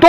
2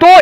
2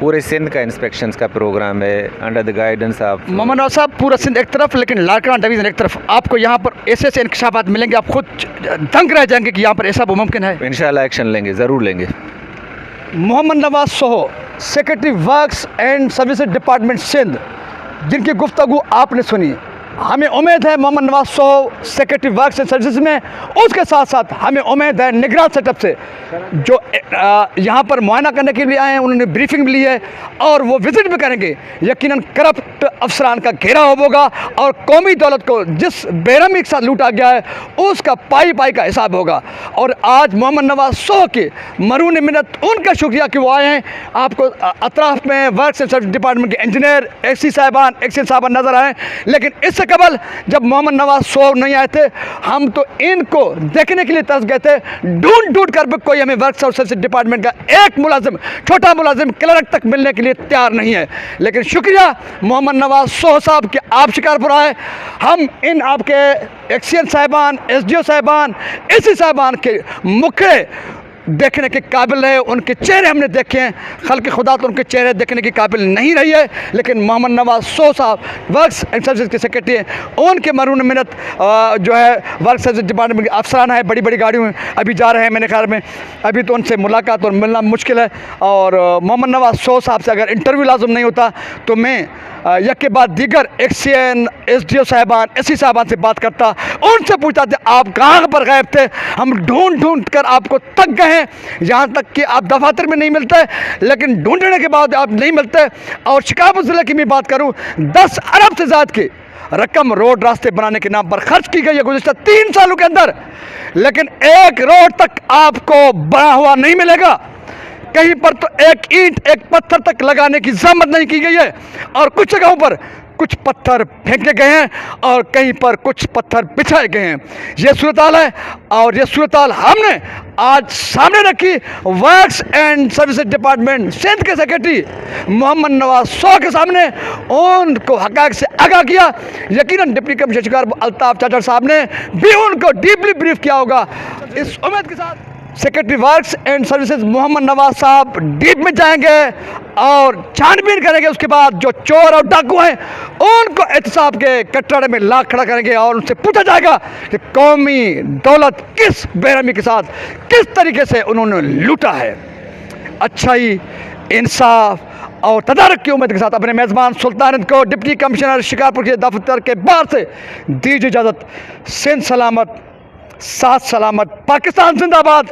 पूरे सिंध का इंस्पेक्शंस का प्रोग्राम है under the guidance of Mohammad Nawaz साहब, पूरा सिंध एक तरफ लेकिन लाड़काना डिवीज़न एक तरफ, आपको यहाँ पर ऐसे ऐसे इंकशाफात मिलेंगे, आप खुद दंग रह जाएंगे कि यहाँ पर ऐसा मुमकिन है। इंशाल्लाह एक्शन लेंगे, ज़रूर लेंगे। Mohammad Nawaz Soho, secretary works and services department Sindh, जिनकी गुफ्तगू आपने सुनी। हमें उम्मीद है Mohammad Nawaz Soho secretary works and services में, उसके साथ साथ हमें उम्मीद है निगरान सेटअप से जो यहाँ पर मुआयना करने के लिए आए हैं, उन्होंने ब्रीफिंग भी ली है और वो विज़िट भी करेंगे। यकीनन करप्ट अफसरान का घेराव होगा और कौमी दौलत को जिस बेरहमी के साथ लूटा गया है उसका पाई पाई का हिसाब होगा। और आज मोहम्मद नवाज सोहो की मरून मिन्नत उनका शुक्रिया कि वो आए हैं। आपको अतराफ में वर्क्स एंड सर्विस डिपार्टमेंट के इंजीनियर, एक्सी साहबान, एक्सी साहबान नज़र आए, लेकिन इससे कबल जब मोहम्मद नवाज सोहो नहीं आए थे, हम तो इनको देखने के लिए तरस गए थे। ढूंढ ढूंढ कर कोई हमें वर्क्स और सर्विस डिपार्टमेंट का एक मुलाजिम, छोटा मुलाजिम, क्लर्क तक मिलने के लिए तैयार नहीं है। लेकिन शुक्रिया मोहम्मद नवाज सोहो साहब के आप शिकारपुर आए। हम इन आपके एक्सीएन साहबान, एसडीओ साहबान, एसी साहबान के मुखड़े देखने के काबिल रहे, उनके चेहरे हमने देखे हैं। खल्क खुदा तो उनके चेहरे देखने के काबिल नहीं रही है, लेकिन मोहम्मद नवाज सोहो साहब वर्क्स एंड सर्विसेज के सेक्रेटरी हैं, उनके मरून मिन्नत जो है वर्क सर्विस डिपार्टमेंट के अफसरान है, बड़ी बड़ी गाड़ियों में अभी जा रहे हैं मेरे ख्याल में, अभी तो उनसे मुलाकात और मिलना मुश्किल है। और मोहम्मद नवाज सोहो साहब से अगर इंटरव्यू लाजुम नहीं होता तो मैं एक के बाद दीगर एक्सीएन, एसडीओ साहबान, एसी साहबान से बात करता, उनसे पूछता था आप कहाँ पर गायब थे, हम ढूंढ ढूंढ कर आपको थक गए हैं, यहाँ तक कि आप दफातर में नहीं मिलते, लेकिन ढूंढने के बाद आप नहीं मिलते। और शिकारपुर ज़िले की मैं बात करूँ, 10 अरब से ज़्यादा की रकम रोड रास्ते बनाने के नाम पर खर्च की गई है गुज़िश्ता 3 सालों के अंदर, लेकिन एक रोड तक आपको बना हुआ नहीं मिलेगा। कहीं पर तो एक ईंट, एक पत्थर तक लगाने की ज़हमत नहीं की गई है, और कुछ जगहों पर कुछ पत्थर फेंके गए हैं और कहीं पर कुछ पत्थर बिछाए गए हैं। ये सूरत हाल है, और ये सूरत हाल हमने आज सामने रखी works and services department Sindh के सेक्रेटरी मोहम्मद नवाज सोहो के सामने, उनको हक़ाइक़ से आगाह किया। यकीनन डिप्टी कमिश्नर शिकारपुर अल्ताफ़ चाचड़ साहब ने भी उनको डीपली ब्रीफ किया होगा। इस उम्मीद के साथ secretary works and services Mohammad Nawaz साहब डीप में जाएंगे और छानबीन करेंगे। उसके बाद जो चोर और डाकू हैं उनको एहतसाब के कटड़े में ला खड़ा करेंगे और उनसे पूछा जाएगा कि कौमी दौलत किस बेरहमी के साथ, किस तरीके से उन्होंने लूटा है। अच्छाई, इंसाफ और तदारक की उम्मीद के साथ अपने मेज़बान सुल्तान को डिप्टी कमिश्नर शिकारपुर के दफ्तर के बाहर से दीजिए इजाज़त। सिंध सलामत, साथ सलामत, पाकिस्तान जिंदाबाद,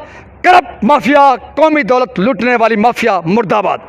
करप्ट माफिया, कौमी दौलत लूटने वाली माफिया मुर्दाबाद।